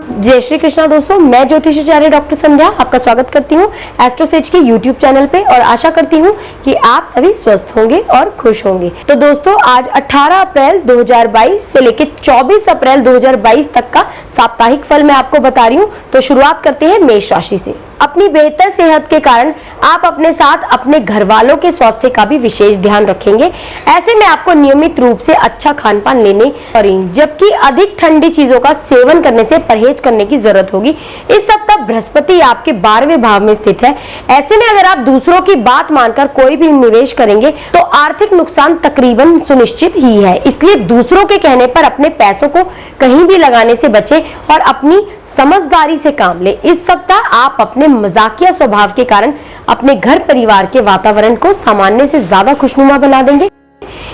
जय श्री कृष्णा दोस्तों, मैं ज्योतिषाचार्य डॉक्टर संध्या आपका स्वागत करती हूँ एस्ट्रोसेज के यूट्यूब चैनल पे और आशा करती हूँ कि आप सभी स्वस्थ होंगे और खुश होंगे। तो दोस्तों, आज 18 अप्रैल 2022 से लेकर 24 अप्रैल 2022 तक का साप्ताहिक फल मैं आपको बता रही हूँ। तो शुरुआत करते हैं मेष राशि से। अपनी बेहतर सेहत के कारण आप अपने साथ अपने घर वालों के स्वास्थ्य का भी विशेष ध्यान रखेंगे। ऐसे में आपको नियमित रूप से अच्छा खान पान लेने पड़ेंगे, जबकि अधिक ठंडी चीजों का सेवन करने से परहेज करने की जरूरत होगी। इस सप्ताह बृहस्पति आपके 12वें भाव में स्थित है। ऐसे में अगर आप दूसरों की बात मानकर कोई भी निवेश करेंगे तो आर्थिक नुकसान तकरीबन सुनिश्चित ही है। इसलिए दूसरों के कहने पर अपने पैसों को कहीं भी लगाने से बचें और अपनी समझदारी से काम ले। इस सप्ताह आप अपने मजाकिया स्वभाव के कारण अपने घर परिवार के वातावरण को सामान्य से ज्यादा खुशनुमा बना देंगे।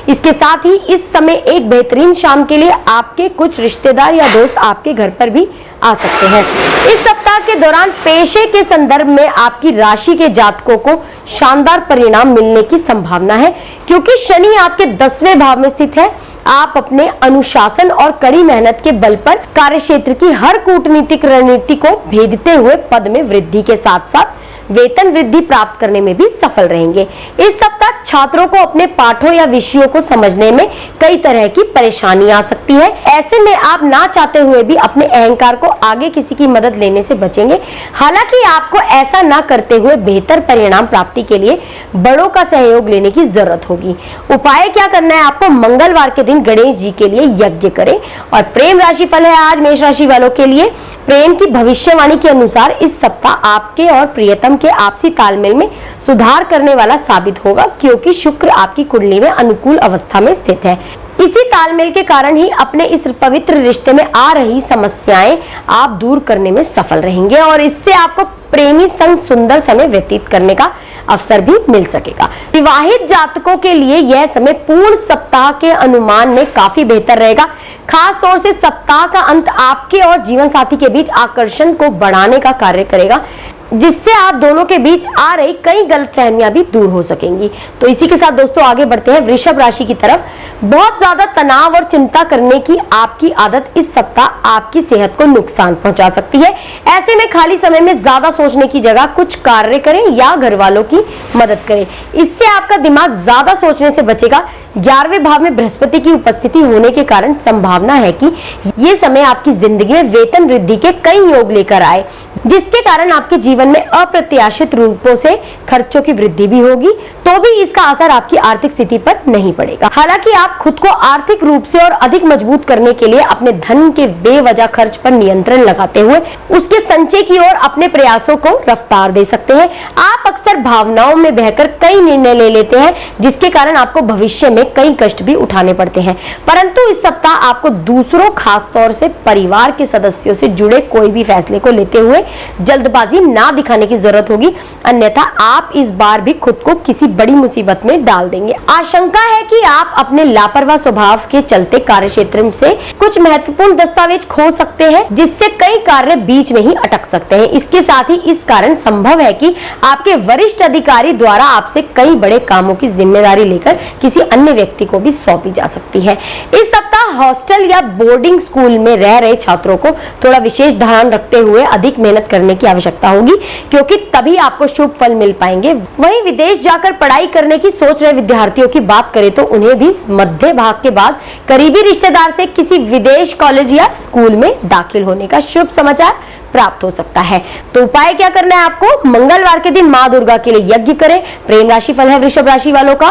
इसके साथ ही इस समय एक बेहतरीन शाम के लिए आपके कुछ रिश्तेदार या दोस्त आपके घर पर भी आ सकते हैं। इस सप्ताह के दौरान पेशे के संदर्भ में आपकी राशि के जातकों को शानदार परिणाम मिलने की संभावना है, क्योंकि शनि आपके 10वें भाव में स्थित है। आप अपने अनुशासन और कड़ी मेहनत के बल पर कार्यक्षेत्र की हर कूटनीतिक रणनीति को भेदते हुए पद में वृद्धि के साथ साथ वेतन वृद्धि प्राप्त करने में भी सफल रहेंगे। इस सप्ताह छात्रों को अपने पाठों या विषयों को समझने में कई तरह की परेशानी आ सकती है। ऐसे में आप ना चाहते हुए भी अपने अहंकार को आगे किसी की मदद लेने से बचेंगे। हालांकि आपको ऐसा ना करते हुए बेहतर परिणाम प्राप्ति के लिए बड़ों का सहयोग लेने की जरूरत होगी। उपाय क्या करना है आपको? मंगलवार के दिन गणेश जी के लिए यज्ञ करें। और प्रेम राशि फल है आज मेष राशि वालों के लिए। प्रेम की भविष्यवाणी के अनुसार इस सप्ताह आपके और प्रियतम के आपसी तालमेल में सुधार करने वाला साबित होगा, क्योंकि शुक्र आपकी कुंडली में अनुकूल अवस्था में स्थित है। इसी तालमेल के कारण ही अपने इस पवित्र रिश्ते में आ रही समस्याएं आप दूर करने में सफल रहेंगे और इससे आपको प्रेमी संग सुंदर समय व्यतीत करने का अवसर भी मिल सकेगा। विवाहित जातकों के लिए यह समय पूर्ण सप्ताह के अनुमान में काफी बेहतर रहेगा। खास तौर से सप्ताह का अंत आपके और जीवन साथी के बीच आकर्षण को बढ़ाने का कार्य करेगा, जिससे आप दोनों के बीच आ रही कई गलतफहमियां भी दूर हो सकेंगी। तो इसी के साथ दोस्तों आगे बढ़ते हैं वृषभ राशि की तरफ। बहुत ज्यादा तनाव और चिंता करने की आपकी आदत इस सप्ताह आपकी सेहत को नुकसान पहुंचा सकती है। ऐसे में खाली समय में ज्यादा सोचने की जगह कुछ कार्य करें या घर वालों की मदद करें। इससे आपका दिमाग ज्यादा सोचने से बचेगा। 11वें भाव में बृहस्पति की उपस्थिति होने के कारण संभावना है कि ये समय आपकी जिंदगी में वेतन वृद्धि के कई योग लेकर आए, जिसके कारण आपके जीवन में अप्रत्याशित रूपों से खर्चों की वृद्धि भी होगी, तो भी इसका असर आपकी आर्थिक स्थिति पर नहीं पड़ेगा। हालांकि आप खुद को आर्थिक रूप से और अधिक मजबूत करने के लिए अपने धन के बेवजह खर्च पर नियंत्रण लगाते हुए उसके संचय की ओर अपने प्रयासों को रफ्तार दे सकते हैं। आप अक्सर भावनाओं में बहकर कई निर्णय ले लेते हैं, जिसके कारण आपको भविष्य में कई कष्ट भी उठाने पड़ते हैं। परंतु इस सप्ताह आपको दूसरों, खास तौर से परिवार के सदस्यों से जुड़े कोई भी फैसले को लेते हुए जल्दबाजी ना दिखाने की जरूरत होगी, अन्यथा आप इस बार भी खुद को किसी बड़ी मुसीबत में डाल देंगे। आशंका है कि आप अपने लापरवाह स्वभाव के चलते कार्यक्षेत्र से कुछ महत्वपूर्ण दस्तावेज खो सकते हैं, जिससे कई कार्य बीच में ही अटक सकते हैं। इसके साथ ही इस कारण संभव है कि आपके वरिष्ठ अधिकारी द्वारा आपसे कई बड़े कामों की जिम्मेदारी लेकर किसी अन्य व्यक्ति को भी सौंपी जा सकती है। इस सप्ताह हॉस्टल या बोर्डिंग स्कूल में रह रहे छात्रों को थोड़ा विशेष ध्यान रखते हुए अधिक मेहनत करने की आवश्यकता होगी, क्योंकि तभी आपको शुभ फल मिल पाएंगे। वहीं विदेश जाकर पढ़ाई करने की सोच रहे विद्यार्थियों की बात करें तो उन्हें भी मध्य भाग के बाद करीबी रिश्तेदार से किसी विदेश कॉलेज या स्कूल में दाखिल होने का शुभ समाचार प्राप्त हो सकता है। तो उपाय क्या करना है आपको? मंगलवार के दिन माँ दुर्गा के लिए यज्ञ करें। प्रेम राशि फल है वृषभ राशि वालों का।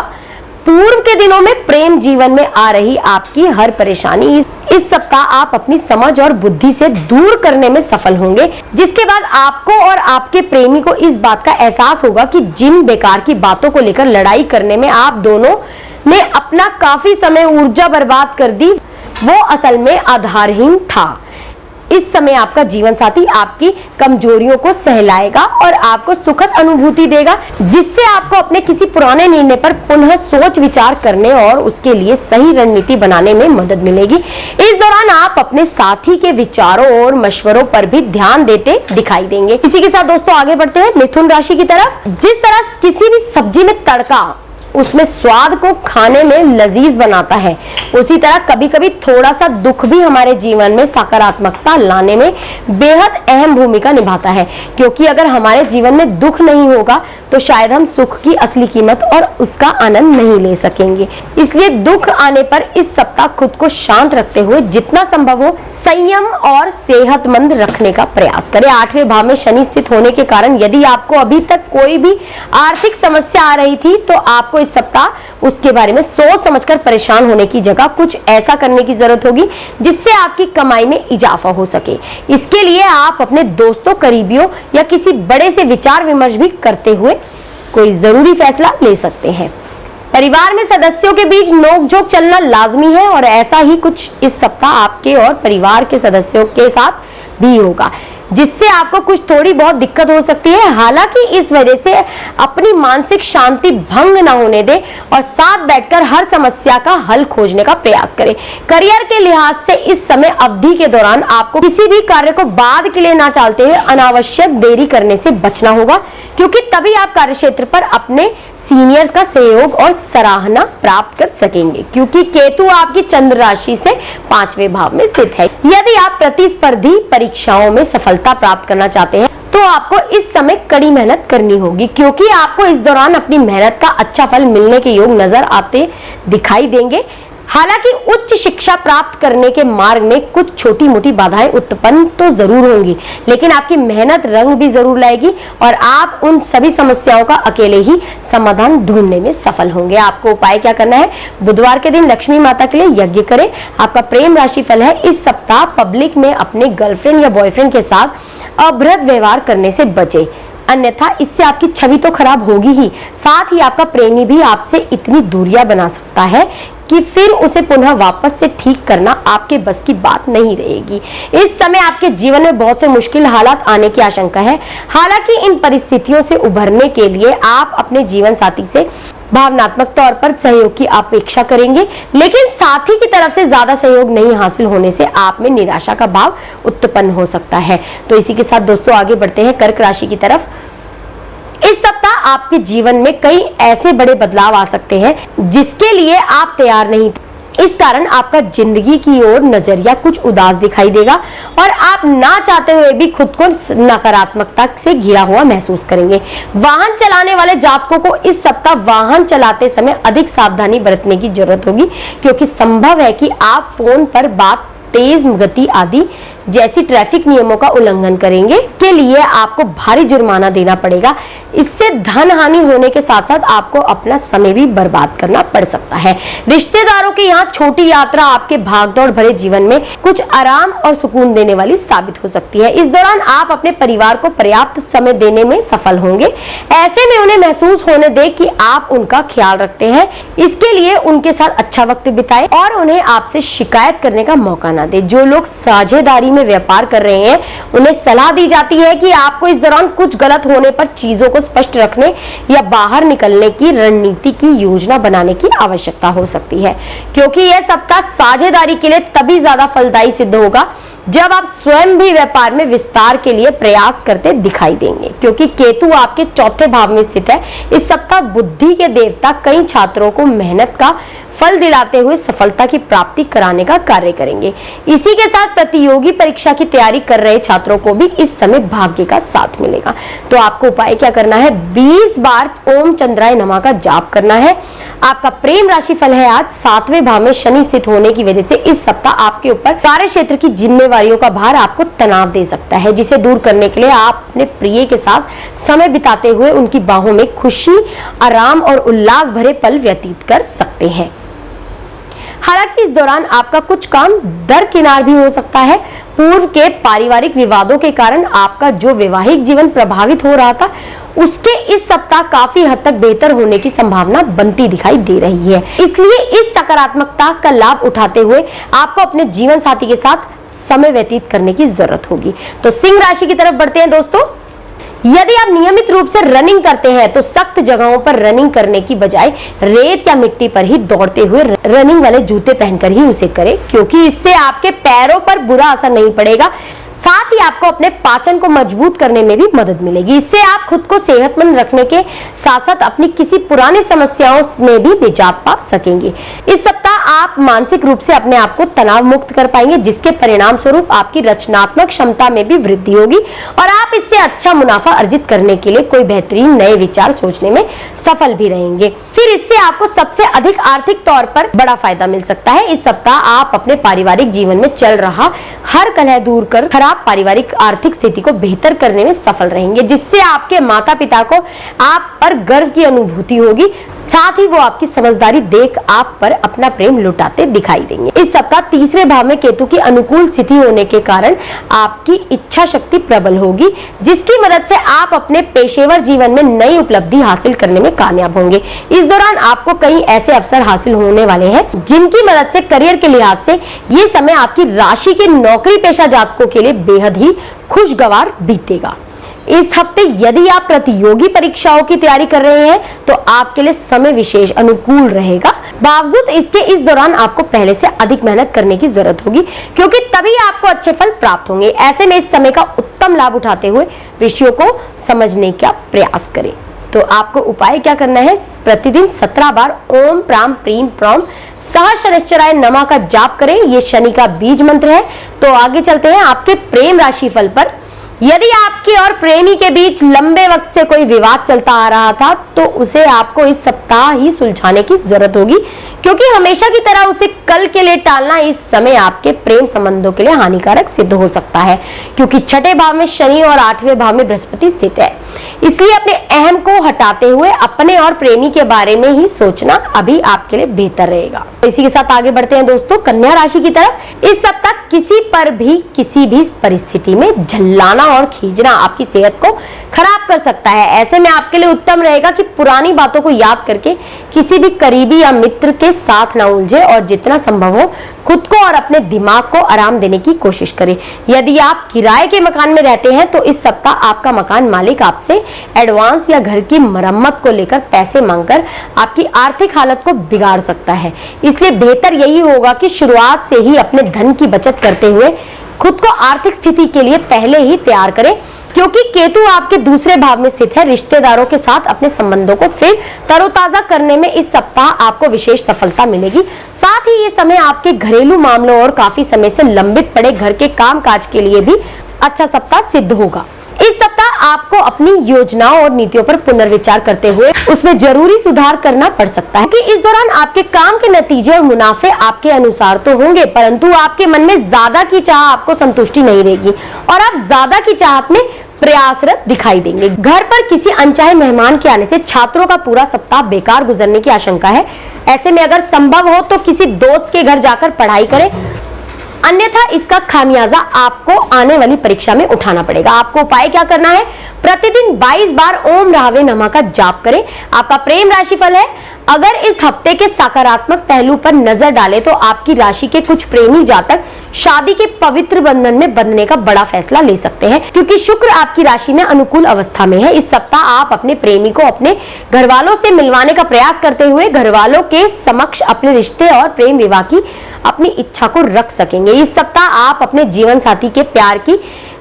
पूर्व के दिनों में प्रेम जीवन में आ रही आपकी हर परेशानी इस सप्ताह आप अपनी समझ और बुद्धि से दूर करने में सफल होंगे, जिसके बाद आपको और आपके प्रेमी को इस बात का एहसास होगा कि जिन बेकार की बातों को लेकर लड़ाई करने में आप दोनों ने अपना काफी समय ऊर्जा बर्बाद कर दी, वो असल में आधारहीन था। इस समय आपका जीवन साथी आपकी कमजोरियों को सहलाएगा और आपको सुखद अनुभूति देगा, जिससे आपको अपने किसी पुराने निर्णय पर पुनः सोच विचार करने और उसके लिए सही रणनीति बनाने में मदद मिलेगी। इस दौरान आप अपने साथी के विचारों और मशवरों पर भी ध्यान देते दिखाई देंगे। इसी के साथ दोस्तों आगे बढ़ते हैं मिथुन राशि की तरफ। जिस तरह किसी भी सब्जी में तड़का उसमें स्वाद को खाने में लजीज बनाता है, उसी तरह कभी कभी थोड़ा सा दुख भी हमारे जीवन में सकारात्मकता लाने में बेहद अहम भूमिका निभाता है, क्योंकि अगर हमारे जीवन में दुख नहीं होगा तो शायद हम सुख की असली कीमत और उसका आनंद नहीं ले सकेंगे। इसलिए दुख आने पर इस सप्ताह खुद को शांत रखते हुए जितना संभव हो संयम और सेहतमंद रखने का प्रयास करें। 8वें भाव में शनि स्थित होने के कारण यदि आपको अभी तक कोई भी आर्थिक समस्या आ रही थी तो आपको इस सप्ताह उसके बारे में सोच समझकर परेशान होने की जगह कुछ ऐसा करने की जरूरत होगी जिससे आपकी कमाई में इजाफा हो सके। इसके लिए आप अपने दोस्तों, करीबियों या किसी बड़े से विचार विमर्श भी करते हुए कोई जरूरी फैसला ले सकते हैं। परिवार में सदस्यों के बीच नोकझोंक चलना लाजमी है और ऐसा ही कुछ इस सप्ताह आपके और परिवार के सदस्यों के साथ भी होगा, जिससे आपको कुछ थोड़ी बहुत दिक्कत हो सकती है। हालांकि इस वजह से अपनी मानसिक शांति भंग न होने दें और साथ बैठकर हर समस्या का हल खोजने का प्रयास करें। करियर के लिहाज से इस समय अवधि के दौरान आपको किसी भी कार्य को बाद के लिए ना टालते हुए अनावश्यक देरी करने से बचना होगा, क्योंकि तभी आप कार्यक्षेत्र पर अपने सीनियर्स का सहयोग और सराहना प्राप्त कर सकेंगे, क्योंकि केतु आपकी चंद्र राशि से 5वें भाव में स्थित है। यदि आप प्रतिस्पर्धी परीक्षाओं में सफलता प्राप्त करना चाहते हैं तो आपको इस समय कड़ी मेहनत करनी होगी, क्योंकि आपको इस दौरान अपनी मेहनत का अच्छा फल मिलने के योग नजर आते दिखाई देंगे। हालांकि उच्च शिक्षा प्राप्त करने के मार्ग में कुछ छोटी मोटी बाधाएं उत्पन्न तो जरूर होंगी, लेकिन आपकी मेहनत रंग भी जरूर लाएगी और आप उन सभी समस्याओं का अकेले ही समाधान ढूंढने में सफल होंगे। आपको उपाय क्या करना है? बुधवार के दिन लक्ष्मी माता के लिए यज्ञ करें। आपका प्रेम राशि फल है, इस सप्ताह पब्लिक में अपने गर्लफ्रेंड या बॉयफ्रेंड के साथ अभद्र व्यवहार करने से बचें, अन्यथा इससे आपकी छवि तो खराब होगी ही, साथ ही आपका प्रेमी भी आपसे इतनी दूरियां बना सकता है कि फिर उसे पुनः वापस से ठीक करना आपके बस की बात नहीं रहेगी। इस समय आपके जीवन में बहुत से मुश्किल हालात आने की आशंका है। हालांकि इन परिस्थितियों से उभरने के लिए आप अपने जीवन साथी से भावनात्मक तौर पर सहयोग की अपेक्षा करेंगे, लेकिन साथी की तरफ से ज्यादा सहयोग नहीं हासिल होने से आप में निराशा का भाव उत्पन्न हो सकता है। तो इसी के साथ दोस्तों आगे बढ़ते हैं कर्क राशि की तरफ। इस सप्ताह आपके जीवन में कई ऐसे बड़े बदलाव आ सकते हैं जिसके लिए आप तैयार नहीं थे। इस कारण आपका जिंदगी की ओर नजरिया कुछ उदास दिखाई देगा और आप ना चाहते हुए भी खुद को नकारात्मकता से घिरा हुआ महसूस करेंगे। वाहन चलाने वाले जातकों को इस सप्ताह वाहन चलाते समय अधिक सावधानी बरतने की जरूरत होगी, क्योंकि संभव है कि आप फोन पर बात, तेज गति आदि जैसी ट्रैफिक नियमों का उल्लंघन करेंगे। इसके लिए आपको भारी जुर्माना देना पड़ेगा। इससे धन हानि होने के साथ साथ आपको अपना समय भी बर्बाद करना पड़ सकता है। रिश्तेदारों के यहाँ छोटी यात्रा आपके भागदौड़ भरे जीवन में कुछ आराम और सुकून देने वाली साबित हो सकती है। इस दौरान आप अपने परिवार को पर्याप्त समय देने में सफल होंगे। ऐसे में उन्हें महसूस होने दें कि आप उनका ख्याल रखते हैं। इसके लिए उनके साथ अच्छा वक्त बिताएं और उन्हें आपसे शिकायत करने का मौका ना दें। जो लोग साझेदारी में व्यापार कर रहे हैं उन्हें सलाह दी जाती है कि आपको इस दौरान कुछ गलत होने पर चीजों को स्पष्ट रखने या बाहर निकलने की रणनीति की योजना बनाने की आवश्यकता हो सकती है, क्योंकि यह सप्ताह साझेदारी के लिए तभी ज्यादा फलदायी सिद्ध होगा जब आप स्वयं भी व्यापार में विस्तार के लिए प्रयास करते दिखाई देंगे, क्योंकि केतु आपके 4थे भाव में स्थित है। इस सप्ताह बुद्धि के देवता कई छात्रों को मेहनत का फल दिलाते हुए सफलता की प्राप्ति कराने का कार्य करेंगे। इसी के साथ प्रतियोगी परीक्षा की तैयारी कर रहे छात्रों को भी इस समय भाग्य का साथ मिलेगा। तो आपको उपाय क्या करना है? 20 बार ओम चंद्राय नमः का जाप करना है। आपका प्रेम राशि फल है आज 7वें भाव में शनि स्थित होने की वजह से इस सप्ताह आपके ऊपर कार्य क्षेत्र की जिम्मेवारियों का भार आपको तनाव दे सकता है, जिसे दूर करने के लिए आप अपने प्रिय के साथ समय बिताते हुए उनकी बाहों में खुशी, आराम और उल्लास भरे पल व्यतीत कर सकते हैं। हालांकि इस दौरान आपका कुछ काम दरकिनार भी हो सकता है। पूर्व के पारिवारिक विवादों के कारण आपका जो वैवाहिक जीवन प्रभावित हो रहा था उसके इस सप्ताह काफी हद तक बेहतर होने की संभावना बनती दिखाई दे रही है। इसलिए इस सकारात्मकता का लाभ उठाते हुए आपको अपने जीवन साथी के साथ समय व्यतीत करने की जरूरत होगी। तो सिंह राशि की तरफ बढ़ते हैं दोस्तों। यदि आप नियमित रूप से रनिंग करते हैं तो सख्त जगहों पर रनिंग करने की बजाय रेत या मिट्टी पर ही दौड़ते हुए रनिंग वाले जूते पहनकर ही उसे करें, क्योंकि इससे आपके पैरों पर बुरा असर नहीं पड़ेगा। साथ ही आपको अपने पाचन को मजबूत करने में भी मदद मिलेगी। इससे आप खुद को सेहतमंद रखने के साथ साथ अपनी किसी पुरानी समस्याओं में भी निजात पा सकेंगे। इस सप्ताह आप मानसिक रूप से अपने आप को तनाव मुक्त कर पाएंगे, जिसके परिणाम स्वरूप आपकी रचनात्मक क्षमता में भी वृद्धि होगी और आप इससे अच्छा मुनाफा अर्जित करने के लिए कोई बेहतरीन नए विचार सोचने में सफल भी रहेंगे। फिर इससे आपको सबसे अधिक आर्थिक तौर पर बड़ा फायदा मिल सकता है। इस सप्ताह आप अपने पारिवारिक जीवन में चल रहा हर कलह दूर कर खराब पारिवारिक आर्थिक स्थिति को बेहतर करने में सफल रहेंगे, जिससे आपके माता पिता को आप पर गर्व की अनुभूति होगी। साथ ही वो आपकी समझदारी देख आप पर अपना प्रेम लुटाते दिखाई देंगे। इस सप्ताह तीसरे भाव में केतु की अनुकूल स्थिति होने के कारण आपकी इच्छा शक्ति प्रबल होगी, जिसकी मदद से आप अपने पेशेवर जीवन में नई उपलब्धि हासिल करने में कामयाब होंगे। इस दौरान आपको कई ऐसे अवसर हासिल होने वाले हैं जिनकी मदद से करियर के लिहाज से ये समय आपकी राशि के नौकरी पेशा जातकों के लिए बेहद ही खुशगवार बीतेगा। इस हफ्ते यदि आप प्रतियोगी परीक्षाओं की तैयारी कर रहे हैं तो आपके लिए समय विशेष अनुकूल रहेगा। बावजूद इसके इस दौरान आपको पहले से अधिक मेहनत करने की जरूरत होगी, क्योंकि तभी आपको अच्छे फल प्राप्त होंगे। ऐसे में इस समय का उत्तम लाभ उठाते हुए विषयों को समझने का प्रयास करें। तो आपको उपाय क्या करना है, प्रतिदिन 17 बार ओम प्राम प्रीम प्रौम सह शनिश्चराय नमः का जाप करें। ये शनि का बीज मंत्र है। तो आगे चलते हैं आपके प्रेम राशि फल पर। यदि आपके और प्रेमी के बीच लंबे वक्त से कोई विवाद चलता आ रहा था तो उसे आपको इस सप्ताह ही सुलझाने की जरूरत होगी, क्योंकि हमेशा की तरह उसे कल के लिए टालना इस समय आपके प्रेम संबंधों के लिए हानिकारक सिद्ध हो सकता है, क्योंकि छठे भाव में शनि और 8वें भाव में बृहस्पति स्थित है। इसलिए अपने अहम को हटाते हुए अपने और प्रेमी के बारे में ही सोचना अभी आपके लिए बेहतर रहेगा। तो इसी के साथ आगे बढ़ते हैं दोस्तों कन्या राशि की तरफ। इस सप्ताह किसी पर भी किसी भी परिस्थिति में झल्लाना और खींचना आपकी सेहत को खराब कर सकता है। ऐसे में आपके लिए उत्तम रहेगा कि पुरानी बातों को याद करके किसी भी करीबी या मित्र के साथ ना उलझे और जितना संभव हो खुद को और अपने दिमाग को आराम देने की कोशिश करें। यदि आप किराए के मकान में रहते हैं तो इस सप्ताह आपका मकान मालिक आपसे एडवांस या घर की मरम्मत को लेकर पैसे मांगकर आपकी आर्थिक हालत को बिगाड़ सकता है। इसलिए बेहतर यही होगा कि शुरुआत से ही अपने धन की बचत करते हुए खुद को आर्थिक स्थिति के लिए पहले ही तैयार करें, क्योंकि केतु आपके दूसरे भाव में स्थित है। रिश्तेदारों के साथ अपने संबंधों को फिर तरोताजा करने में इस सप्ताह आपको विशेष सफलता मिलेगी। साथ ही ये समय आपके घरेलू मामलों और काफी समय से लंबित पड़े घर के कामकाज के लिए भी अच्छा सप्ताह सिद्ध होगा। इस सप्ताह आपको अपनी योजनाओं और नीतियों पर पुनर्विचार करते हुए उसमें जरूरी सुधार करना पड़ सकता है, क्योंकि इस दौरान आपके काम के नतीजे और मुनाफे आपके अनुसार तो होंगे, परंतु आपके मन में ज्यादा की चाह आपको संतुष्टि नहीं रहेगी और आप ज्यादा की चाहत में प्रयासरत दिखाई देंगे। घर पर किसी अनचाहे मेहमान के आने से छात्रों का पूरा सप्ताह बेकार गुजरने की आशंका है। ऐसे में अगर संभव हो तो किसी दोस्त के घर जाकर पढ़ाई करें, अन्यथा इसका खामियाजा आपको आने वाली परीक्षा में उठाना पड़ेगा। आपको उपाय क्या करना है, प्रतिदिन 22 बार ओम राहवे नमः का जाप करें। आपका प्रेम राशिफल है। अगर इस हफ्ते के सकारात्मक पहलू पर नजर डालें तो आपकी राशि के कुछ प्रेमी जातक शादी के पवित्र बंधन में बंधने का बड़ा फैसला ले सकते हैं, क्योंकि शुक्र आपकी राशि में अनुकूल अवस्था में है। इस सप्ताह आप अपने प्रेमी को अपने घर वालों से मिलवाने का प्रयास करते हुए घर वालों के समक्ष अपने रिश्ते और प्रेम विवाह की अपनी इच्छा को रख सकेंगे। इस सप्ताह आप अपने जीवन साथी के प्यार की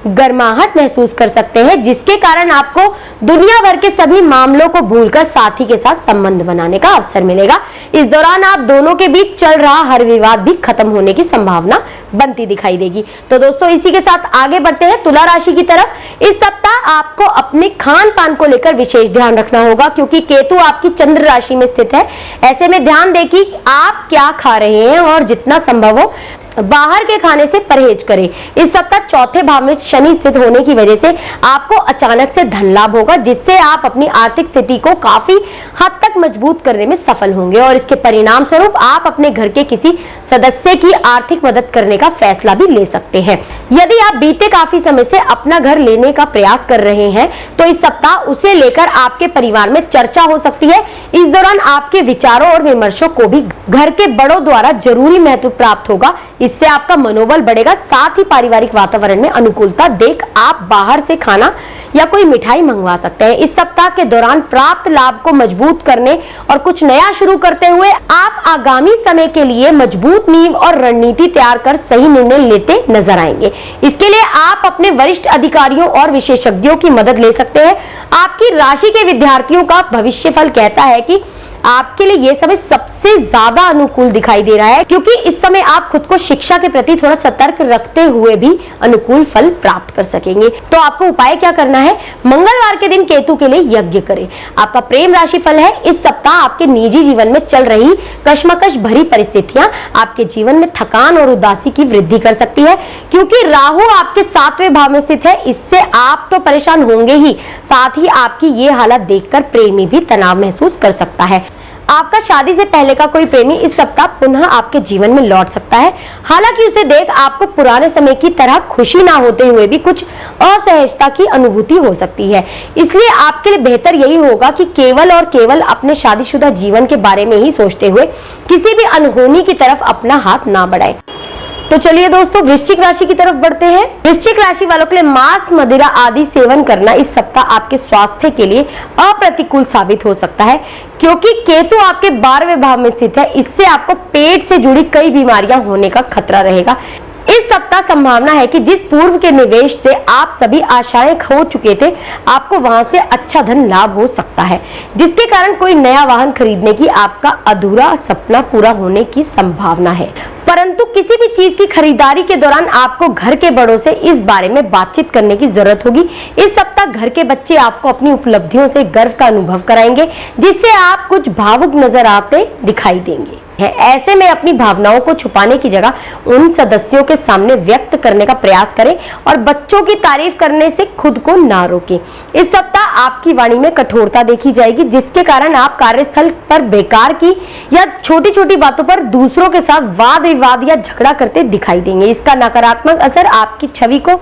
गर्माहट महसूस कर सकते हैं, जिसके कारण आपको दुनिया भर के सभी मामलों को भूलकर साथी के साथ संबंध बनाने का अवसर मिलेगा। इस दौरान आप दोनों के बीच चल रहा हर विवाद भी खत्म होने की संभावना बनती दिखाई देगी। तो दोस्तों इसी के साथ आगे बढ़ते हैं तुला राशि की तरफ। इस सप्ताह आपको अपने खान पान को लेकर विशेष ध्यान रखना होगा, क्योंकि केतु आपकी चंद्र राशि में स्थित है। ऐसे में ध्यान दें कि आप क्या खा रहे हैं और जितना संभव हो बाहर के खाने से परहेज करें। इस सप्ताह चौथे भाव में शनि स्थित होने की वजह से आपको अचानक से धन लाभ होगा, जिससे आप अपनी आर्थिक स्थिति को काफी हद तक मजबूत करने में सफल होंगे और इसके परिणाम स्वरूप आप अपने घर के किसी सदस्य की आर्थिक मदद करने का फैसला भी ले सकते हैं। यदि आप बीते काफी समय से अपना घर लेने का प्रयास कर रहे हैं तो इस सप्ताह उसे लेकर आपके परिवार में चर्चा हो सकती है। इस दौरान आपके विचारों और विमर्शों को भी घर के बड़ों द्वारा जरूरी महत्व प्राप्त होगा। इससे आपका मनोबल बढ़ेगा, साथ ही पारिवारिक वातावरण में अनुकूलता देख आप बाहर से खाना या कोई मिठाई मंगवा सकते हैं। इस सप्ताह के दौरान प्राप्त लाभ को मजबूत करने और कुछ नया शुरू करते हुए आप आगामी समय के लिए मजबूत नींव और रणनीति तैयार कर सही निर्णय लेते नजर आएंगे। इसके लिए आप अपने वरिष्ठ अधिकारियों और विशेषज्ञों की मदद ले सकते हैं। आपकी राशि के विद्यार्थियों का भविष्य फल कहता है कि आपके लिए यह समय सबसे ज्यादा अनुकूल दिखाई दे रहा है, क्योंकि इस समय आप खुद को शिक्षा के प्रति थोड़ा सतर्क रखते हुए भी अनुकूल फल प्राप्त कर सकेंगे। तो आपको उपाय क्या करना है? मंगलवार के दिन केतु के लिए यज्ञ करें। आपका प्रेम राशि फल है, इस सप्ताह आपके निजी जीवन में चल रही कश्मकश भरी परिस्थितियां आपके जीवन में थकान और उदासी की वृद्धि कर सकती है, क्योंकि राहु आपके 7वें भाव में स्थित है। इससे आप तो परेशान होंगे ही, साथ ही आपकी ये हालत देखकर प्रेमी भी तनाव महसूस कर सकता है। आपका शादी से पहले का कोई प्रेमी इस सप्ताह पुनः आपके जीवन में लौट सकता है। हालांकि उसे देख आपको पुराने समय की तरह खुशी ना होते हुए भी कुछ असहजता की अनुभूति हो सकती है। इसलिए आपके लिए बेहतर यही होगा कि केवल और केवल अपने शादीशुदा जीवन के बारे में ही सोचते हुए किसी भी अनहोनी की तरफ अपना हाथ ना बढ़ाएं। तो चलिए दोस्तों, वृश्चिक राशि की तरफ बढ़ते हैं। वृश्चिक राशि वालों के लिए मांस, मदिरा आदि सेवन करना इस सप्ताह आपके स्वास्थ्य के लिए अप्रतिकूल साबित हो सकता है, क्योंकि केतु आपके 12वें भाव में स्थित है। इससे आपको पेट से जुड़ी कई बीमारियां होने का खतरा रहेगा। इस सप्ताह संभावना है कि जिस पूर्व के निवेश से आप सभी आशाएं खो चुके थे, आपको वहां से अच्छा धन लाभ हो सकता है, जिसके कारण कोई नया वाहन खरीदने की आपका अधूरा सपना पूरा होने की संभावना है। परंतु किसी भी चीज की खरीदारी के दौरान आपको घर के बड़ों से इस बारे में बातचीत करने की जरूरत होगी। इस सप्ताह घर के बच्चे आपको अपनी उपलब्धियों से गर्व का अनुभव कराएंगे, जिससे आप कुछ भावुक नजर आते दिखाई देंगे। ऐसे में अपनी भावनाओं को छुपाने की जगह उन सदस्यों के सामने व्यक्त करने का प्रयास करें और बच्चों की तारीफ करने से खुद को ना रोकें। इस सप्ताह आपकी वाणी में कठोरता देखी जाएगी, जिसके कारण आप कार्यस्थल पर बेकार की या छोटी छोटी बातों पर दूसरों के साथ वाद विवाद या झगड़ा करते दिखाई देंगे। इसका नकारात्मक असर आपकी छवि को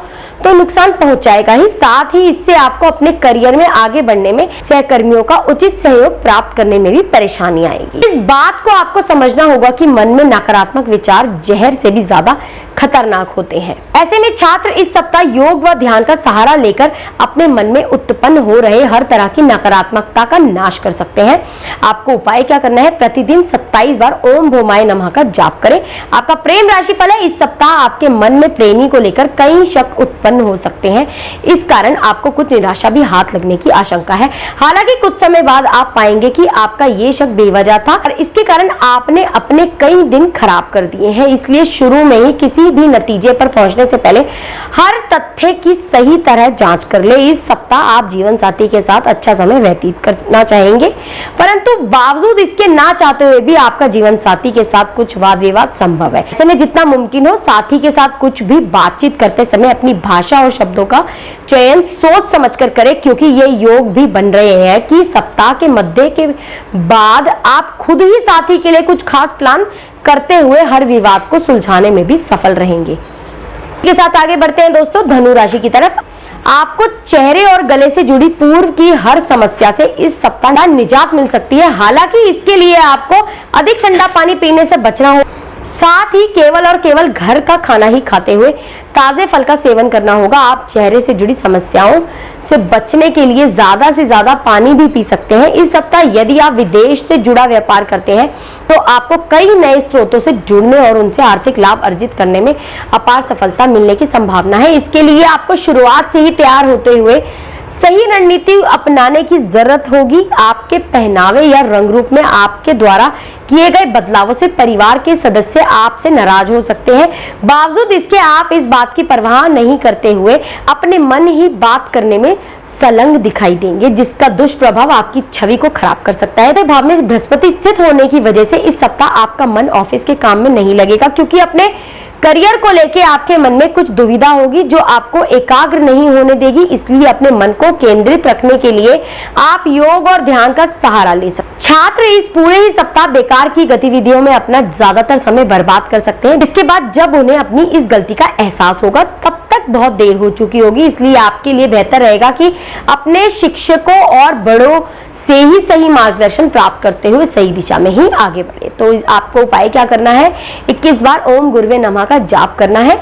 तो नुकसान पहुंचाएगा ही, साथ ही इससे आपको अपने करियर में आगे बढ़ने में सहकर्मियों का उचित सहयोग प्राप्त करने में भी परेशानी आएगी। इस बात को आपको समझना होगा कि मन में नकारात्मक विचार जहर से भी ज्यादा खतरनाक होते हैं। ऐसे में छात्र इस सप्ताह योग व ध्यान का सहारा लेकर अपने मन में उत्पन्न हो रहे हर तरह की नकारात्मकता का नाश कर सकते हैं। आपको उपाय क्या करना है? प्रतिदिन 27 बार ओम भौमाय नमः का जाप करें। आपका प्रेम राशि फल है, इस सप्ताह आपके मन में प्रेमी को लेकर कई शक उत्पन्न हो सकते हैं। इस कारण आपको कुछ निराशा भी हाथ लगने की आशंका है। हालांकि कुछ समय बाद आप पाएंगे कि आपका ये शक बेवजह था और इसके कारण आपने अपने कई दिन खराब कर दिए हैं। इसलिए शुरू में ही किसी भी नतीजे पर पहुंचने से पहले हर तथ्य की सही तरह जांच कर ले। इस सप्ताह आप जीवन साथी के साथ अच्छा समय व्यतीत करना चाहेंगे, परंतु बावजूद इसके ना चाहते हुए भी आपका जीवन साथी के साथ कुछ वाद विवाद संभव है। ऐसे में जितना मुमकिन हो साथी के साथ कुछ भी बातचीत करते समय अपनी भाषा और शब्दों का चयन सोच समझकर करें, क्योंकि ये योग भी बन रहे हैं कि सप्ताह के मध्य के बाद आप खुद ही साथी के लिए कुछ खास प्लान करते हुए हर विवाद को सुलझाने में भी सफल रहेंगे। के साथ आगे बढ़ते हैं दोस्तों, धनु राशि की तरफ। आपको चेहरे और गले से जुड़ी पूर्व की हर समस्या से इस सप्ताह निजात मिल सकती है। हालांकि इसके लिए आपको अधिक ठंडा पानी पीने से बचना होगा, साथ ही केवल और केवल घर का खाना ही खाते हुए ताजे फल का सेवन करना होगा। आप चेहरे से जुड़ी समस्याओं से बचने के लिए ज्यादा से ज्यादा पानी भी पी सकते हैं। इस सप्ताह यदि आप विदेश से जुड़ा व्यापार करते हैं तो आपको कई नए स्रोतों से जुड़ने और उनसे आर्थिक लाभ अर्जित करने में अपार सफलता मिलने की संभावना है। इसके लिए आपको शुरुआत से ही तैयार होते हुए सही रणनीति अपनाने की जरूरत होगी। आपके पहनावे या रंग रूप में आपके द्वारा किए गए बदलावों से परिवार के सदस्य आपसे नाराज हो सकते हैं। बावजूद इसके आप इस बात की परवाह नहीं करते हुए अपने मन ही बात करने में संलग्न दिखाई देंगे, जिसका दुष्प्रभाव आपकी छवि को खराब कर सकता है। तो भाव में बृहस्पति स्थित होने की वजह से इस सप्ताह आपका मन ऑफिस के काम में नहीं लगेगा, क्योंकि अपने करियर को लेके आपके मन में कुछ दुविधा होगी जो आपको एकाग्र नहीं होने देगी। इसलिए अपने मन को केंद्रित रखने के लिए आप योग और ध्यान का सहारा ले सकते हैं। छात्र इस पूरे ही सप्ताह बेकार की गतिविधियों में अपना ज्यादातर समय बर्बाद कर सकते हैं, जिसके बाद जब उन्हें अपनी इस गलती का एहसास होगा तब तक तक बहुत देर हो चुकी होगी, इसलिए आपके लिए बेहतर रहेगा कि अपने शिक्षकों और बड़ों से ही सही मार्गदर्शन प्राप्त करते हुए सही दिशा में ही आगे बढ़े। तो आपको उपाय क्या करना है, 21 बार ओम गुरुवे नमः का जाप करना है।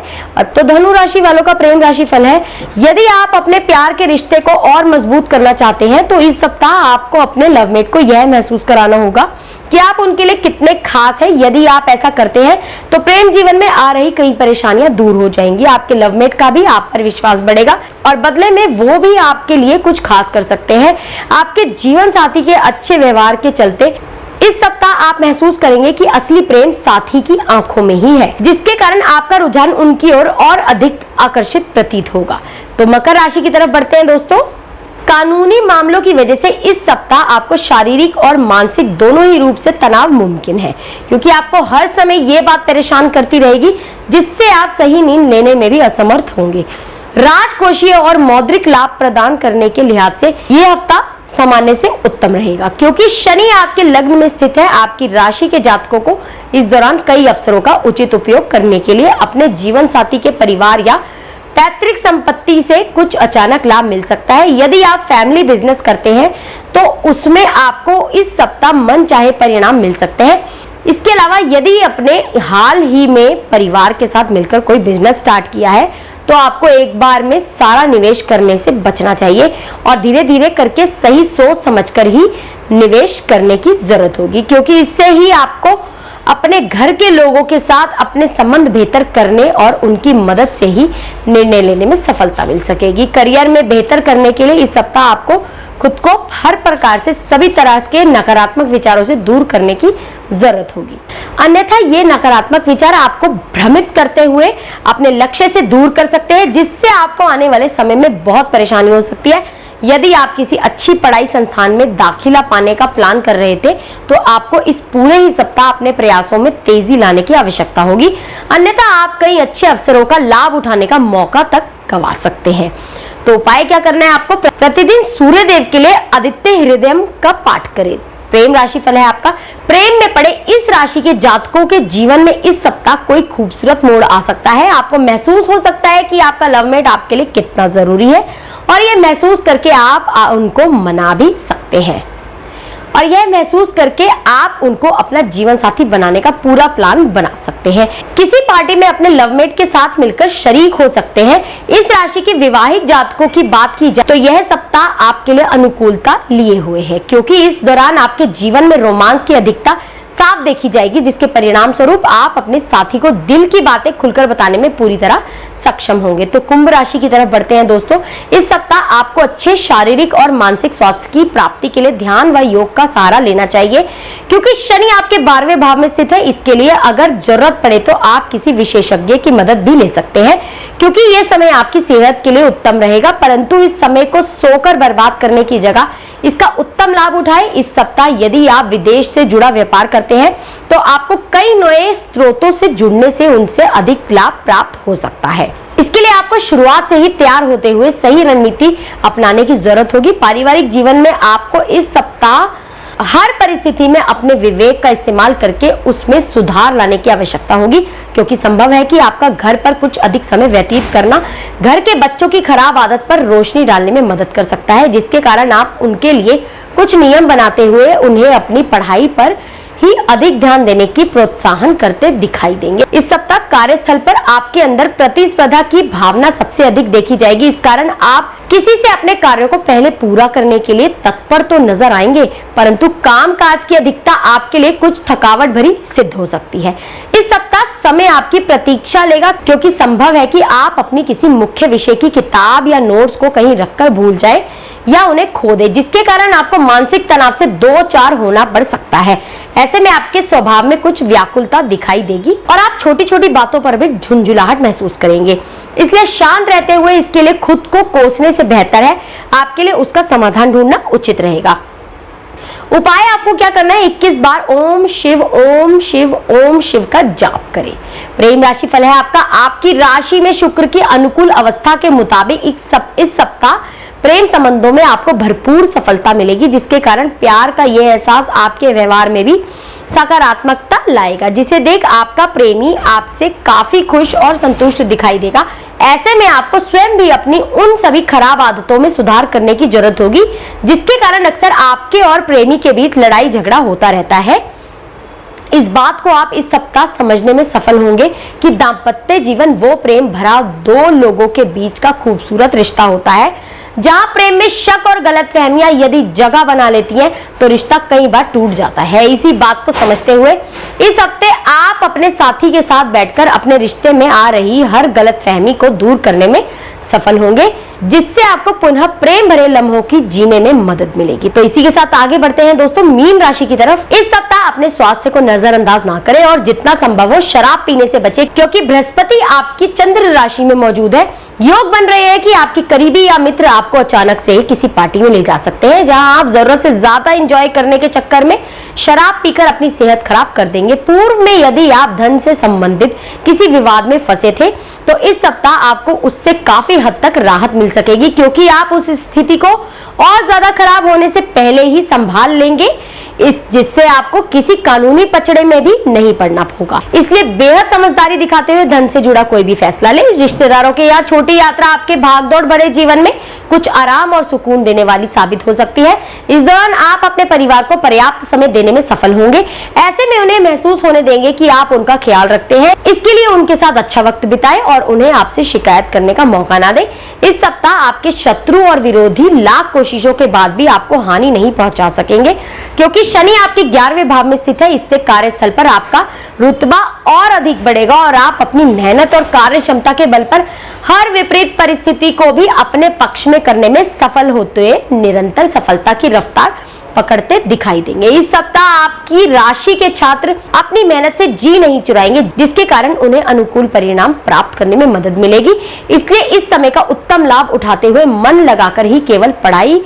तो धनु राशि वालों का प्रेम राशि फल है, यदि आप अपने प्यार के रिश्ते को और मजबूत करना चाहते हैं तो इस सप्ताह आपको अपने लवमेट को यह महसूस कराना होगा कि आप उनके लिए कितने खास हैं। यदि आप ऐसा करते हैं तो प्रेम जीवन में आ रही कई परेशानियां दूर हो जाएंगी, आपके लवमेट का भी आप पर विश्वास बढ़ेगा और बदले में वो भी आपके लिए कुछ खास कर सकते हैं। आपके जीवन साथी के अच्छे व्यवहार के चलते इस सप्ताह आप महसूस करेंगे कि असली प्रेम साथी की आंखों में ही है, जिसके कारण आपका रुझान उनकी ओर और अधिक आकर्षित प्रतीत होगा। तो मकर राशि की तरफ बढ़ते हैं दोस्तों। कानूनी मामलों की वजह से इस सप्ताह आपको शारीरिक और मानसिक दोनों ही रूप से तनाव मुमकिन है, क्योंकि आपको हर समय ये बात परेशान करती रहेगी जिससे आप सही नींद लेने में भी असमर्थ होंगे। राजकोषीय और मौद्रिक लाभ प्रदान करने के लिहाज से ये हफ्ता सामान्य से उत्तम रहेगा, क्योंकि शनि आपके लग्न में स्थित है। आपकी राशि के जातकों को इस दौरान कई अवसरों का उचित उपयोग करने के लिए अपने जीवन साथी के परिवार या पैतृक संपत्ति से कुछ अचानक लाभ मिल सकता है। यदि आप फैमिली बिजनेस करते हैं तो उसमें आपको इस सप्ताह मन चाहे परिणाम मिल सकते हैं। इसके अलावा यदि अपने हाल ही में परिवार के साथ मिलकर कोई बिजनेस स्टार्ट किया है तो आपको एक बार में सारा निवेश करने से बचना चाहिए और धीरे धीरे करके सही सोच समझकर ही निवेश करने की जरूरत होगी, क्योंकि इससे ही आपको अपने घर के लोगों के साथ अपने संबंध बेहतर करने और उनकी मदद से ही निर्णय लेने में सफलता मिल सकेगी। करियर में बेहतर करने के लिए इस सप्ताह आपको खुद को हर प्रकार से सभी तरह के नकारात्मक विचारों से दूर करने की जरूरत होगी, अन्यथा ये नकारात्मक विचार आपको भ्रमित करते हुए अपने लक्ष्य से दूर कर सकते हैं, जिससे आपको आने वाले समय में बहुत परेशानी हो सकती है। यदि आप किसी अच्छी पढ़ाई संस्थान में दाखिला पाने का प्लान कर रहे थे तो आपको इस पूरे ही सप्ताह अपने प्रयासों में तेजी लाने की आवश्यकता होगी, अन्यथा आप कई अच्छे अवसरों का लाभ उठाने का मौका तक गंवा सकते हैं। तो उपाय क्या करना है आपको, प्रतिदिन सूर्य देव के लिए आदित्य हृदयम का पाठ करें। प्रेम राशि फल है आपका, प्रेम में पड़े इस राशि के जातकों के जीवन में इस सप्ताह कोई खूबसूरत मोड़ आ सकता है। आपको महसूस हो सकता है कि आपका लवमेट आपके लिए कितना जरूरी है और यह महसूस करके आप उनको मना भी सकते हैं और यह महसूस करके आप उनको अपना जीवन साथी बनाने का पूरा प्लान बना सकते हैं। किसी पार्टी में अपने लवमेट के साथ मिलकर शरीक हो सकते हैं। इस राशि के विवाहित जातकों की बात की जाए तो यह सप्ताह आपके लिए अनुकूलता लिए हुए है, क्योंकि इस दौरान आपके जीवन में रोमांस की अधिकता साफ देखी जाएगी, जिसके परिणाम स्वरूप आप अपने साथी को दिल की बातें खुलकर बताने में पूरी तरह सक्षम होंगे। तो कुंभ राशि की तरफ बढ़ते हैं दोस्तों। इस सप्ताह आपको अच्छे शारीरिक और मानसिक स्वास्थ्य की प्राप्ति के लिए ध्यान व योग का सहारा लेना चाहिए, क्योंकि शनि आपके 12वें भाव में स्थित है। इसके लिए अगर जरूरत पड़े तो आप किसी विशेषज्ञ की मदद भी ले सकते हैं, क्योंकि यह समय आपकी सेहत के लिए उत्तम रहेगा। परंतु इस समय को सोकर बर्बाद करने की जगह इसका उत्तम लाभ उठाएं। इस सप्ताह यदि आप विदेश से जुड़ा व्यापार करते हैं तो आपको कई नए स्रोतों से जुड़ने से उनसे अधिक लाभ प्राप्त हो सकता है। इसके लिए आपको शुरुआत से ही तैयार होते हुए सही रणनीति अपनाने की जरूरत होगी। पारिवारिक जीवन में आपको इस सप्ताह हर परिस्थिति में अपने विवेक का इस्तेमाल करके उसमें सुधार लाने की आवश्यकता होगी, क्योंकि संभव है कि आपका घर पर कुछ अधिक समय व्यतीत करना घर के बच्चों की खराब आदत पर रोशनी डालने में मदद कर सकता है, जिसके कारण आप उनके लिए कुछ नियम बनाते हुए उन्हें अपनी पढ़ाई पर ही अधिक ध्यान देने की प्रोत्साहन करते दिखाई देंगे। इस सप्ताह कार्यस्थल पर आपके अंदर प्रतिस्पर्धा की भावना सबसे अधिक देखी जाएगी। इस कारण आप किसी से अपने कार्यों को पहले पूरा करने के लिए तत्पर तो नजर आएंगे, परंतु कामकाज की अधिकता आपके लिए कुछ थकावट भरी सिद्ध हो सकती है। इस सप्ताह समय आपकी प्रतीक्षा लेगा, क्योंकि संभव है कि आप अपनी किसी मुख्य विषय की किताब या नोट्स को कहीं रखकर भूल जाए या उन्हें खो दे, जिसके कारण आपको मानसिक तनाव से 2-4 होना पड़ सकता है। ऐसे में आपके स्वभाव में कुछ व्याकुलता दिखाई देगी और आप छोटी छोटी बातों पर भी झुंझुलाहट महसूस करेंगे। इसलिए शांत रहते हुए इसके लिए खुद को कोसने से बेहतर है आपके लिए उसका समाधान ढूंढना उचित रहेगा। उपाय आपको क्या करना है, 21 बार ओम शिव ओम शिव ओम शिव का जाप करें। प्रेम राशि फल है आपका, आपकी राशि में शुक्र की अनुकूल अवस्था के मुताबिक इस सप्ताह प्रेम संबंधों में आपको भरपूर सफलता मिलेगी, जिसके कारण प्यार का यह एहसास आपके व्यवहार में भी सकारात्मकता लाएगा, जिसे देख आपका प्रेमी आपसे काफी खुश और संतुष्ट दिखाई देगा। ऐसे में आपको स्वयं भी अपनी उन सभी खराब आदतों में सुधार करने की जरूरत होगी जिसके कारण अक्सर आपके और प्रेमी के बीच लड़ाई झगड़ा होता रहता है। इस बात को आप इस सप्ताह समझने में सफल होंगे कि दाम्पत्य जीवन वो प्रेम भरा दो लोगों के बीच का खूबसूरत रिश्ता होता है जहां प्रेम में शक और गलतफहमियां यदि जगह बना लेती हैं तो रिश्ता कई बार टूट जाता है। इसी बात को समझते हुए इस हफ्ते आप अपने साथी के साथ बैठकर अपने रिश्ते में आ रही हर गलतफहमी को दूर करने में सफल होंगे जिससे आपको पुनः प्रेम भरे लम्हों की जीने में मदद मिलेगी। तो इसी के साथ आगे बढ़ते हैं दोस्तों मीन राशि की तरफ। इस सप्ताह अपने स्वास्थ्य को नजरअंदाज ना करें और जितना संभव हो शराब पीने से बचें क्योंकि बृहस्पति आपकी चंद्र राशि में मौजूद है। योग बन रहे हैं कि आपकी करीबी या मित्र आपको अचानक से किसी पार्टी में ले जा सकते हैं जहां आप जरूरत से ज्यादा एंजॉय करने के चक्कर में शराब पीकर अपनी सेहत खराब कर देंगे। पूर्व में यदि आप धन से संबंधित किसी विवाद में फंसे थे तो इस सप्ताह आपको उससे काफी हद तक राहत मिल सकेगी क्योंकि आप उस स्थिति को और ज्यादा खराब होने से पहले ही संभाल लेंगे जिससे आपको किसी कानूनी पचड़े में भी नहीं पड़ना होगा। इसलिए बेहद समझदारी दिखाते हुए धन से जुड़ा कोई भी फैसला ले। रिश्तेदारों के या छोटी यात्रा आपके भागदौड़ भरे जीवन में कुछ आराम और सुकून देने वाली साबित हो सकती है। इस दौरान आप अपने परिवार को पर्याप्त समय देने में सफल होंगे। ऐसे में उन्हें महसूस होने देंगे कि आप उनका ख्याल रखते हैं। इसके लिए उनके साथ अच्छा वक्त बिताएं और उन्हें आपसे शिकायत करने का मौका ना दें। इस सप्ताह आपके शत्रु और विरोधी लाख कोशिशों के बाद भी आपको हानि नहीं पहुंचा सकेंगे क्योंकि शनि आपके 11वें भाव में स्थित है। इससे कार्यस्थल पर आपका रुतबा और अधिक बढ़ेगा और आप अपनी मेहनत और कार्य क्षमता के बल पर हर विपरीत परिस्थिति को भी अपने पक्ष में करने में सफल होते हुए निरंतर सफलता की रफ्तार पकड़ते दिखाई देंगे। इस सप्ताह आपकी राशि के छात्र अपनी मेहनत से जी नहीं चुराएंगे जिसके कारण उन्हें अनुकूल परिणाम प्राप्त करने में मदद मिलेगी। इसलिए इस समय का उत्तम लाभ उठाते हुए मन लगाकर ही केवल पढ़ाई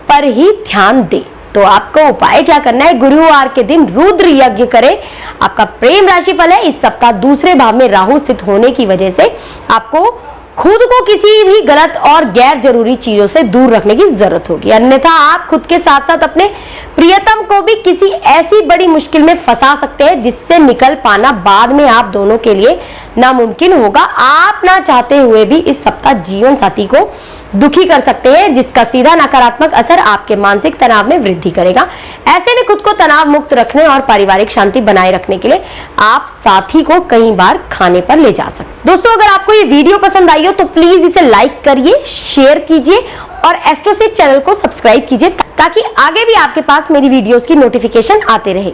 पर ही ध्यान दें। तो आपको उपाय क्या करना है, गुरुवार के दिन रुद्र यज्ञ करें। आपका प्रेम राशि फल है। इस सप्ताह दूसरे भाव में राहु स्थित होने की वजह से आपको खुद को किसी भी गलत और गैर जरूरी चीजों से दूर रखने की जरूरत होगी, अन्यथा आप खुद के साथ साथ अपने प्रियतम को भी किसी ऐसी बड़ी मुश्किल में फंसा सकते हैं जिससे निकल पाना बाद में आप दोनों के लिए नामुमकिन होगा। आप ना चाहते हुए भी इस सप्ताह जीवन साथी को दुखी कर सकते हैं जिसका सीधा नकारात्मक असर आपके मानसिक तनाव में वृद्धि करेगा। ऐसे में खुद को तनाव मुक्त रखने और पारिवारिक शांति बनाए रखने के लिए आप साथी को कई बार खाने पर ले जा सकते। दोस्तों अगर आपको ये वीडियो पसंद आई हो तो प्लीज इसे लाइक करिए, शेयर कीजिए और एस्ट्रोसेज चैनल को सब्सक्राइब कीजिए ताकि आगे भी आपके पास मेरी वीडियोस की नोटिफिकेशन आते रहे।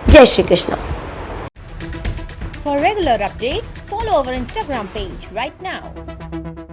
जय Shri Krishna. For regular updates, follow our Instagram page right now.